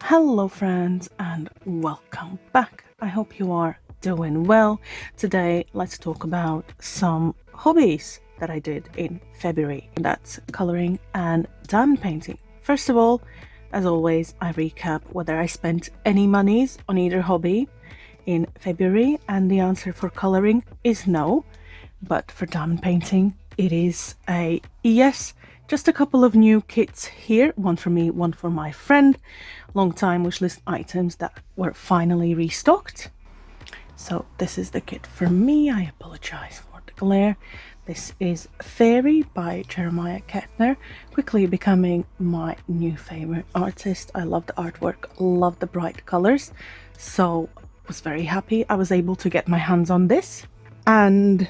Hello friends and welcome back. I hope you are doing well. Today let's talk about some hobbies that I did in February. That's coloring and diamond painting. First of all, as always, I recap whether I spent any monies on either hobby in February, and the answer for coloring is no, but for diamond painting it is a yes. Just a couple of new kits here, one for me, one for my friend. Long time wishlist items that were finally restocked. So this is the kit for me. I apologize for the glare. This is Fairy by Jeremiah Kettner, quickly becoming my new favorite artist. I love the artwork, love the bright colors, so was very happy I was able to get my hands on this. And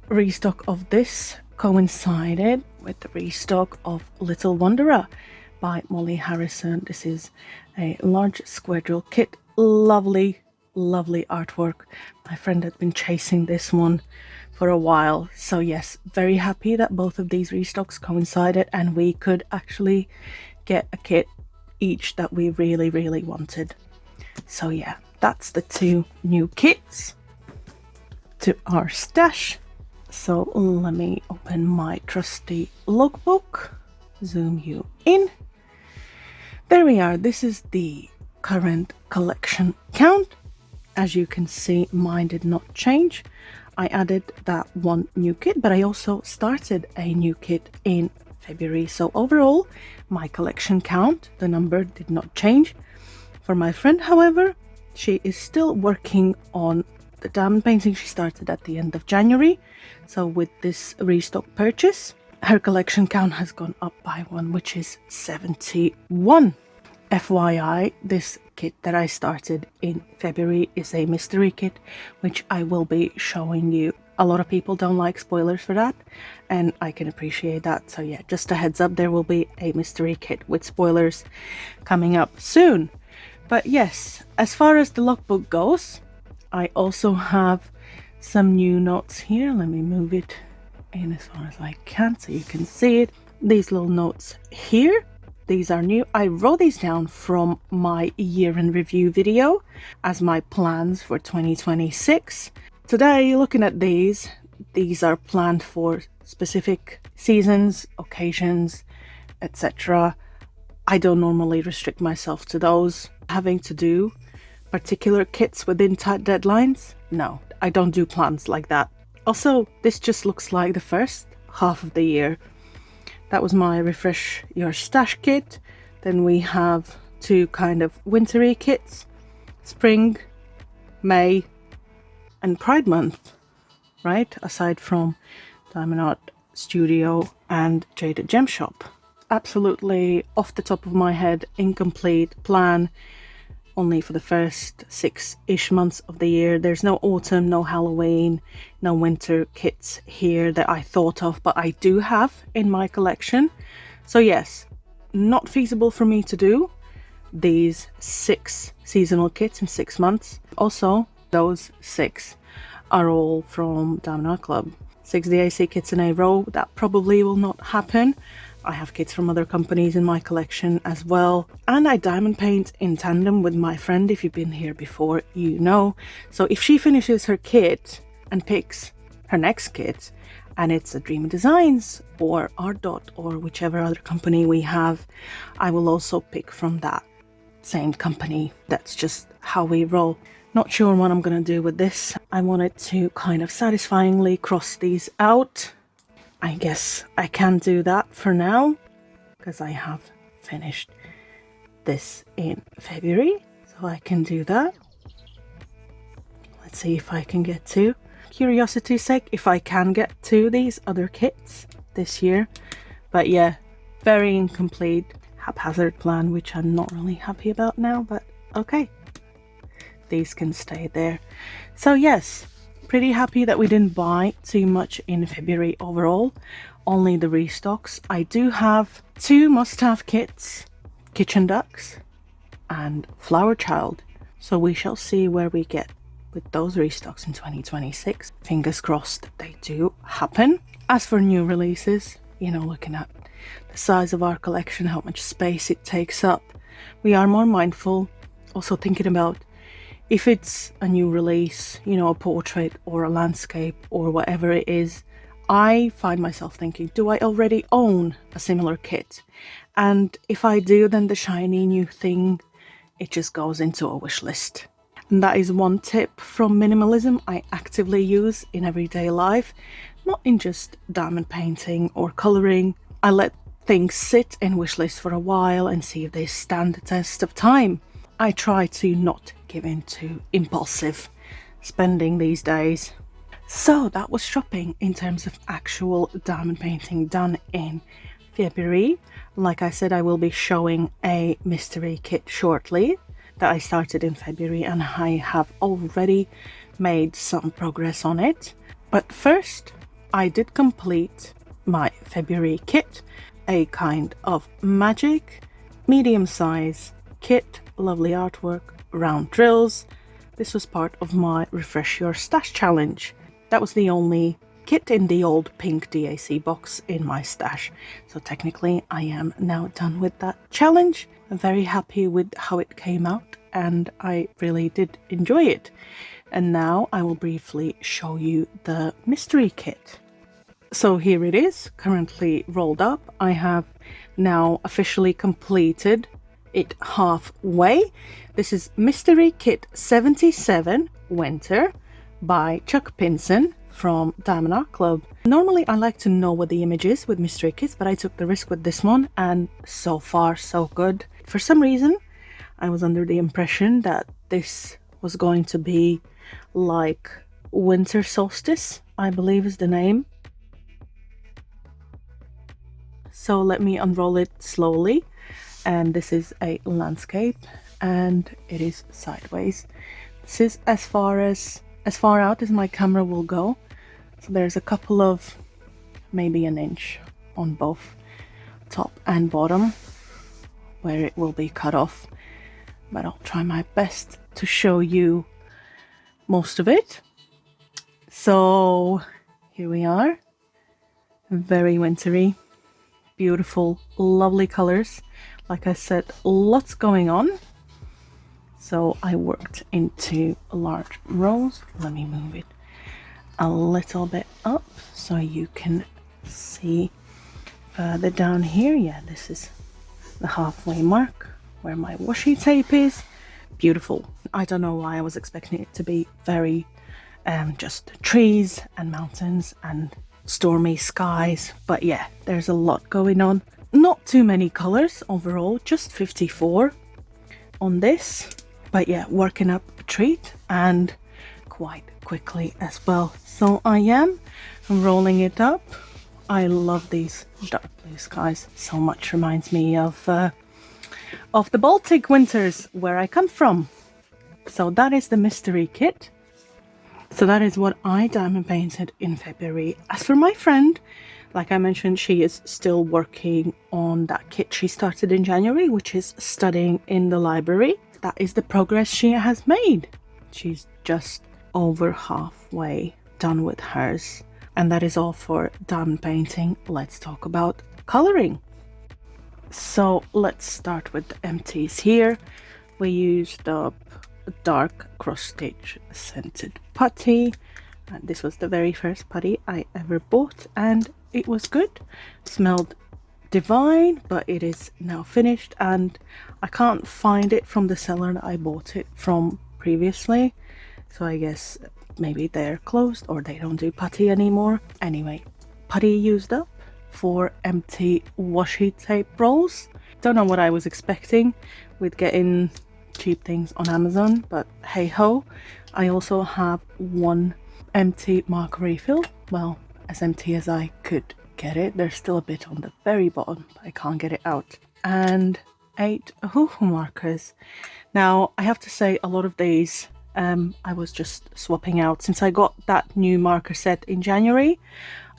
restock of this coincided with the restock of Little Wanderer by Molly Harrison. This is a large square drill kit. Lovely artwork. My friend had been chasing this one for a while, so yes, very happy that both of these restocks coincided and we could actually get a kit each that we really wanted. So yeah, that's the two new kits to our stash. So let me open my trusty logbook, zoom you in. There we are. This is the current collection count. As you can see, mine did not change. I added that one new kit, but I also started a new kit in February. So overall, my collection count, the number did not change. For my friend, however, she is still working on the diamond painting she started at the end of January. So with this restock purchase, her collection count has gone up by one, which is 71. FYI, this kit that I started in February is a mystery kit, which I will be showing you. A lot of people don't like spoilers for that, and I can appreciate that. So yeah, just a heads up, there will be a mystery kit with spoilers coming up soon. But yes, as far as the logbook goes, I also have some new notes here. Let me move it in as far as I can so you can see it. These little notes here, these are new. I wrote these down from my year in review video as my plans for 2026. Today, looking at these are planned for specific seasons, occasions, etc. I don't normally restrict myself to those. Having to do particular kits within tight deadlines? No, I don't do plans like that. Also, this just looks like the first half of the year. That was my Refresh Your Stash kit. Then we have two kind of wintry kits. Spring, May, and Pride Month, right? Aside from Diamond Art Studio and Jaded Gem Shop. Absolutely off the top of my head, incomplete plan. Only for the first 6-ish months of the year. There's no autumn, no Halloween, no winter kits here that I thought of, but I do have in my collection. So yes, not feasible for me to do these 6 seasonal kits in 6 months. Also, those 6 are all from Diamond Art Club. 6 DAC kits in a row, that probably will not happen. I have kits from other companies in my collection as well. And I diamond paint in tandem with my friend. If you've been here before, you know. So if she finishes her kit and picks her next kit, and it's a Dream Designs or Art Dot or whichever other company we have, I will also pick from that same company. That's just how we roll. Not sure what I'm gonna do with this. I wanted to kind of satisfyingly cross these out. I guess I can do that for now because I have finished this in February, so I can do that. Let's see if I can get to, curiosity's sake, if I can get to these other kits this year. But yeah, very incomplete, haphazard plan, which I'm not really happy about now, but okay. These can stay there. So yes, pretty happy that we didn't buy too much in February overall, only the restocks. I do have 2 must-have kits, Kitchen Ducks and Flower Child, so we shall see where we get with those restocks in 2026. Fingers crossed they do happen. As for new releases, you know, looking at the size of our collection, how much space it takes up, we are more mindful, also thinking about if it's a new release, you know, a portrait or a landscape or whatever it is. I find myself thinking, do I already own a similar kit? And if I do, then the shiny new thing, it just goes into a wish list. And that is one tip from minimalism I actively use in everyday life, not in just diamond painting or colouring. I let things sit in wish lists for a while and see if they stand the test of time. I try to not give in to impulsive spending these days. So that was shopping in terms of actual diamond painting done in February. Like I said, I will be showing a mystery kit shortly that I started in February, and I have already made some progress on it. But first, I did complete my February kit, a kind of magic, medium size kit, lovely artwork, round drills. This was part of my Refresh Your Stash challenge. That was the only kit in the old pink DAC box in my stash. So technically I am now done with that challenge. I'm very happy with how it came out and I really did enjoy it. And now I will briefly show you the mystery kit. So here it is, currently rolled up. I have now officially completed it halfway. This is Mystery Kit 77 Winter by Chuck Pinson from Diamond Art Club. Normally I like to know what the image is with mystery kits, but I took the risk with this one and so far so good. For some reason I was under the impression that this was going to be like Winter Solstice, I believe is the name. So let me unroll it slowly. And this is a landscape and it is sideways. This is as far out as my camera will go. So there's a couple of maybe an inch on both top and bottom where it will be cut off, but I'll try my best to show you most of it. So here we are, very wintry, beautiful, lovely colors. Like I said, lots going on. So I worked into large rows. Let me move it a little bit up so you can see further down here. Yeah, this is the halfway mark where my washi tape is. Beautiful. I don't know why I was expecting it to be very just trees and mountains and stormy skies, but yeah, there's a lot going on. Not too many colors overall, just 54 on this, but yeah, working up a treat and quite quickly as well. So I am rolling it up. I love these dark blue skies so much. Reminds me of the Baltic winters where I come from. So that is the mystery kit. So that is what I diamond painted in February. As for my friend, like I mentioned, she is still working on that kit she started in January, which is studying in the library. That is the progress she has made. She's just over halfway done with hers. And that is all for diamond painting. Let's talk about coloring. So let's start with the empties here. We used up dark cross stitch scented putty. This was the very first putty I ever bought and it was good. Smelled divine, but it is now finished and I can't find it from the seller that I bought it from previously. So I guess maybe they're closed or they don't do putty anymore. Anyway, putty used up for empty washi tape rolls. Don't know what I was expecting with getting cheap things on Amazon, but hey ho. I also have one empty marker refill, well, as empty as I could get it. There's still a bit on the very bottom, but I can't get it out. And 8 hoo-hoo markers. Now I have to say a lot of these I was just swapping out. Since I got that new marker set in January,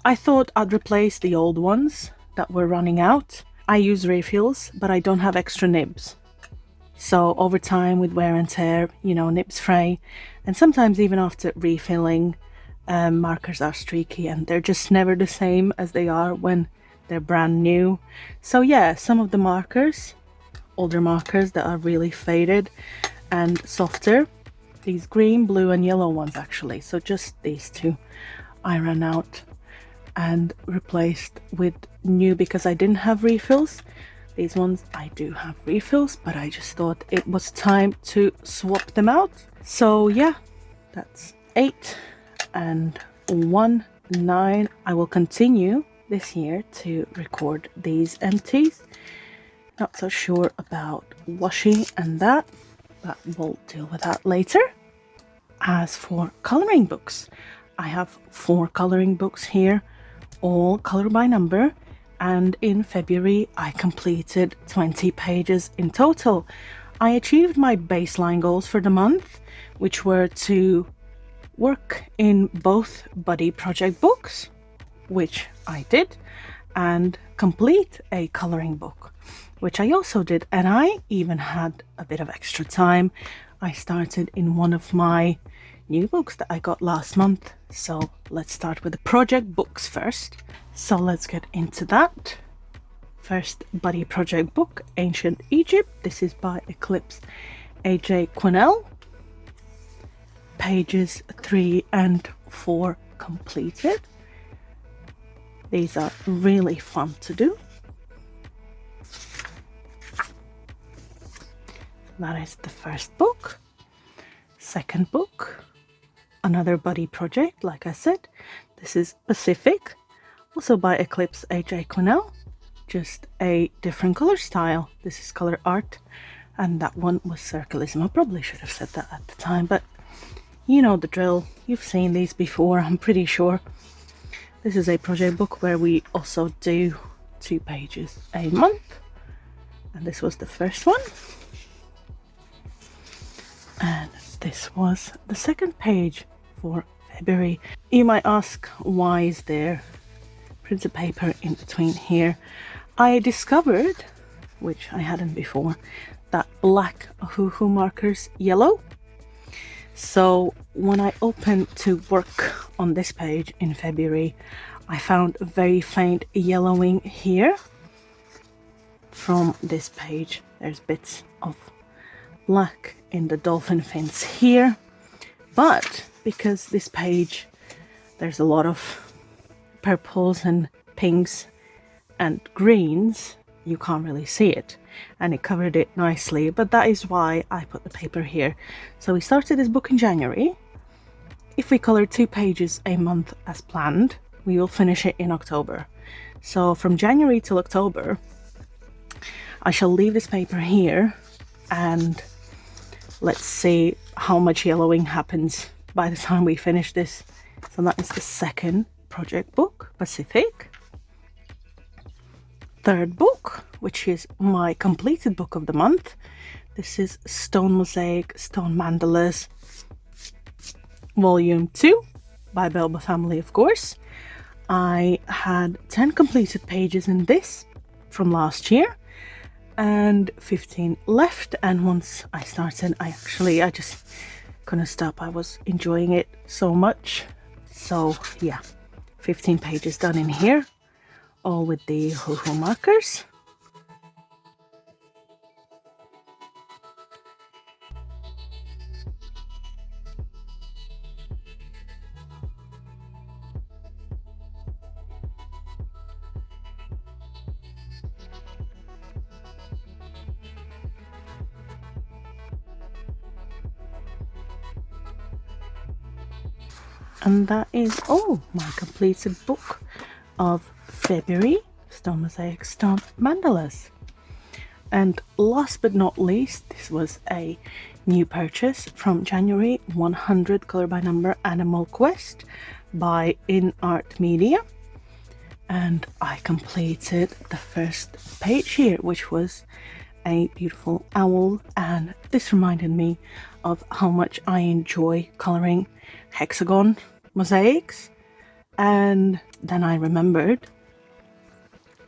I thought I'd replace the old ones that were running out. I use refills, but I don't have extra nibs. So over time with wear and tear, you know, nibs fray, and sometimes even after refilling, markers are streaky and they're just never the same as they are when they're brand new. So yeah, some of the markers, older markers that are really faded and softer, these green, blue and yellow ones actually, so just these two I ran out and replaced with new because I didn't have refills. These ones I do have refills, but I just thought it was time to swap them out. So yeah, that's 8 and 1, 9. I will continue this year to record these empties. Not so sure about washing and that, but we'll deal with that later. As for coloring books, I have 4 coloring books here, all color by number, and in February I completed 20 pages in total. I achieved my baseline goals for the month, which were to work in both buddy project books, which I did, and complete a coloring book, which I also did, and I even had a bit of extra time. I started in one of my new books that I got last month. So let's start with the project books first. So let's get into that. First buddy project book, Ancient Egypt. This is by Eclipse AJ Quinnell. Pages 3 and 4 completed. These are really fun to do. That is the first book. Second book, another buddy project, like I said. This is Pacific, also by Eclipse AJ Quinnell, just a different color style. This is color art, and that one was Circalism. I probably should have said that at the time, but you know the drill. You've seen these before, I'm pretty sure. This is a project book where we also do 2 pages a month, and this was the first one. And this was the second page for February. You might ask, why is there printed paper in between here? I discovered, which I hadn't before, that black hoo-hoo markers yellow. So when I opened to work on this page in February, I found a very faint yellowing here. From this page, there's bits of black in the dolphin fins here, but because this page there's a lot of purples and pinks and greens, you can't really see it, and it covered it nicely, but that is why I put the paper here. So we started this book in January. If we color 2 pages a month as planned, we will finish it in October. So from January till October I shall leave this paper here, and let's see how much yellowing happens by the time we finish this. So that is the second project book, Pacific. Third book, which is my completed book of the month. This is Stone Mosaic, Stone Mandalas, Volume 2 by Belba Family, of course. I had 10 completed pages in this from last year, and 15 left, and once I started I just couldn't stop. I was enjoying it so much. So yeah, 15 pages done in here, all with the hoo-hoo markers. And that is all my completed book of February, Stone Mosaic, Stone Mandalas. And last but not least, this was a new purchase from January, 100 color by number Animal Quest by In Art Media. And I completed the first page here, which was a beautiful owl, and this reminded me of how much I enjoy coloring hexagon mosaics. And then I remembered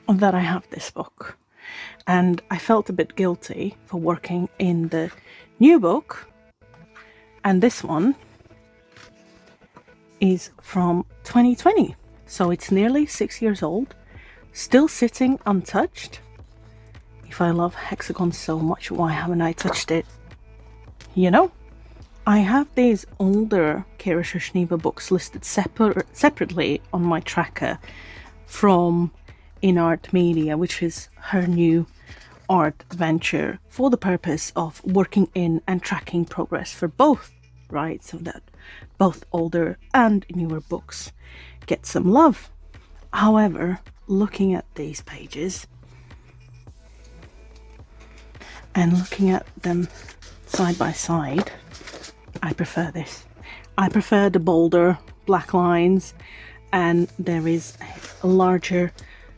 that I have this book, and I felt a bit guilty for working in the new book, and this one is from 2020, so it's nearly 6 years old. still sitting untouched. If I love hexagons so much, why haven't I touched it? You know? I have these older Kira Shushniva books listed separately on my tracker from In Art Media, which is her new art venture, for the purpose of working in and tracking progress for both, right? So that both older and newer books get some love. However, looking at these pages and looking at them side by side, I prefer this. I prefer the bolder black lines, and there is a larger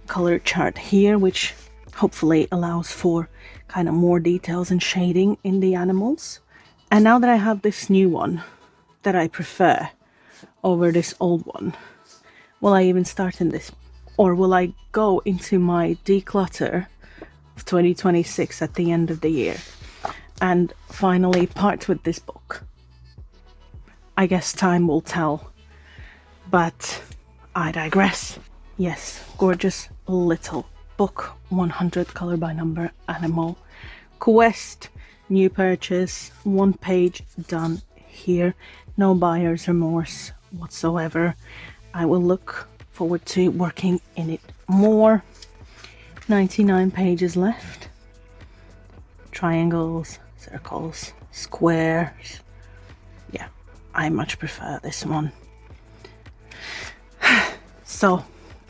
color chart here, which hopefully allows for kind of more details and shading in the animals. And now that I have this new one that I prefer over this old one, will I even start in this, or will I go into my declutter of 2026 at the end of the year and finally part with this book? I guess time will tell, but I digress. Yes, gorgeous little book, 100 color by number animal quest, new purchase, 1 page done here, no buyer's remorse whatsoever. I will look forward to working in it more. 99 pages left. Triangles, circles, squares. Yeah, I much prefer this one. So,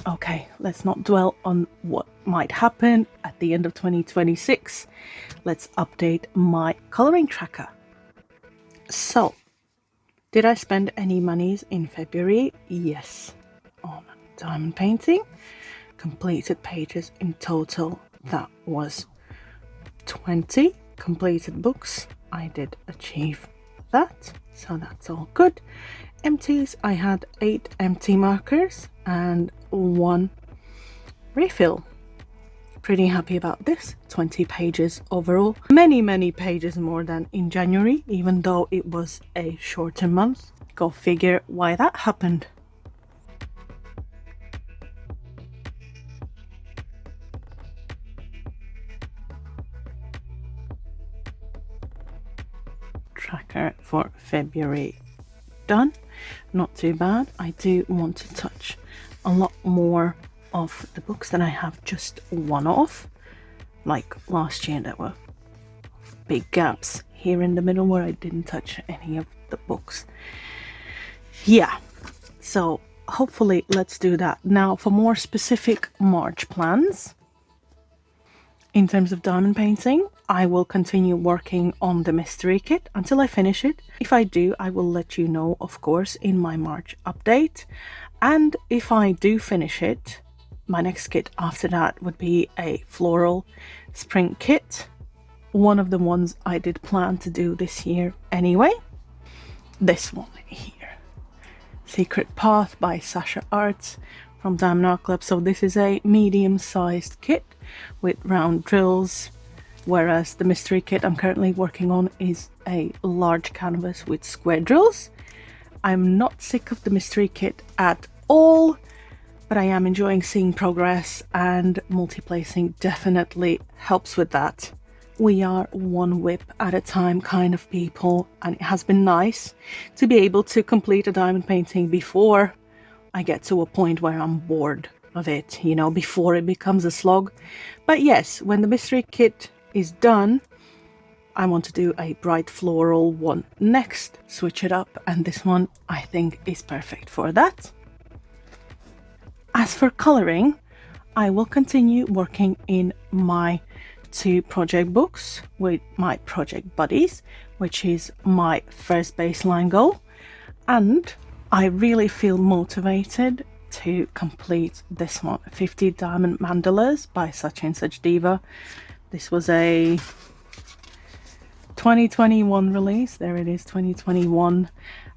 okay, let's not dwell on what might happen at the end of 2026. Let's update my coloring tracker. So, did I spend any monies in February? Yes, on diamond painting. Completed pages in total, that was 20. Completed books, I did achieve that, so that's all good. Empties, I had 8 empty markers and 1 refill. Pretty happy about this. 20 pages overall. Many pages more than in January, even though it was a shorter month. Go figure why that happened. Tracker for February done. Not too bad. I do want to touch a lot more of the books that I have just one of. Like last year, there were big gaps here in the middle where I didn't touch any of the books. Yeah, so hopefully let's do that. Now for more specific March plans. In terms of diamond painting, I will continue working on the mystery kit until I finish it. If I do, I will let you know, of course, in my March update. And if I do finish it, my next kit after that would be a floral spring kit. One of the ones I did plan to do this year anyway. This one here. Secret Path by Sasha Arts from Diamond Art Club. So this is a medium-sized kit with round drills, whereas the mystery kit I'm currently working on is a large canvas with square drills. I'm not sick of the mystery kit at all, but I am enjoying seeing progress, and multi-placing definitely helps with that. We are one whip at a time kind of people, and it has been nice to be able to complete a diamond painting before I get to a point where I'm bored of it, you know, before it becomes a slog. But yes, when the mystery kit is done, I want to do a bright floral one next, switch it up, and this one I think is perfect for that. As for coloring, I will continue working in my 2 project books with my project buddies, which is my first baseline goal, and I really feel motivated to complete this one, 50 Diamond Mandalas by Sachin Sajdiva. This was a 2021 release. There it is, 2021.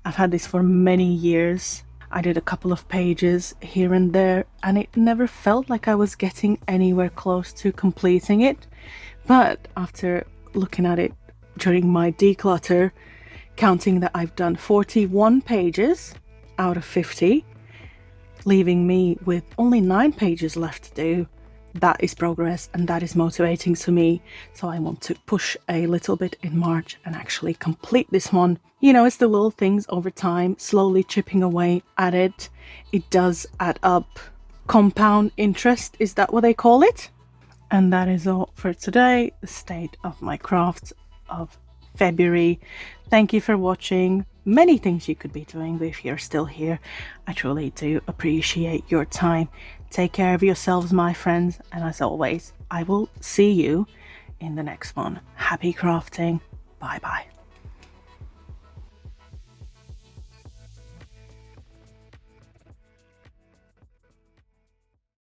I've had this for many years. I did a couple of pages here and there, and it never felt like I was getting anywhere close to completing it. But after looking at it during my declutter, counting that I've done 41 pages out of 50, leaving me with only 9 pages left to do. That is progress, and that is motivating to me. So I want to push a little bit in March and actually complete this one. You know, it's the little things over time, slowly chipping away at it. It does add up. Compound interest, is that what they call it? And that is all for today. The state of my crafts of February. Thank you for watching. Many things you could be doing, but if you're still here, I truly do appreciate your time. Take care of yourselves, my friends, and as always, I will see you in the next one. Happy crafting. Bye bye.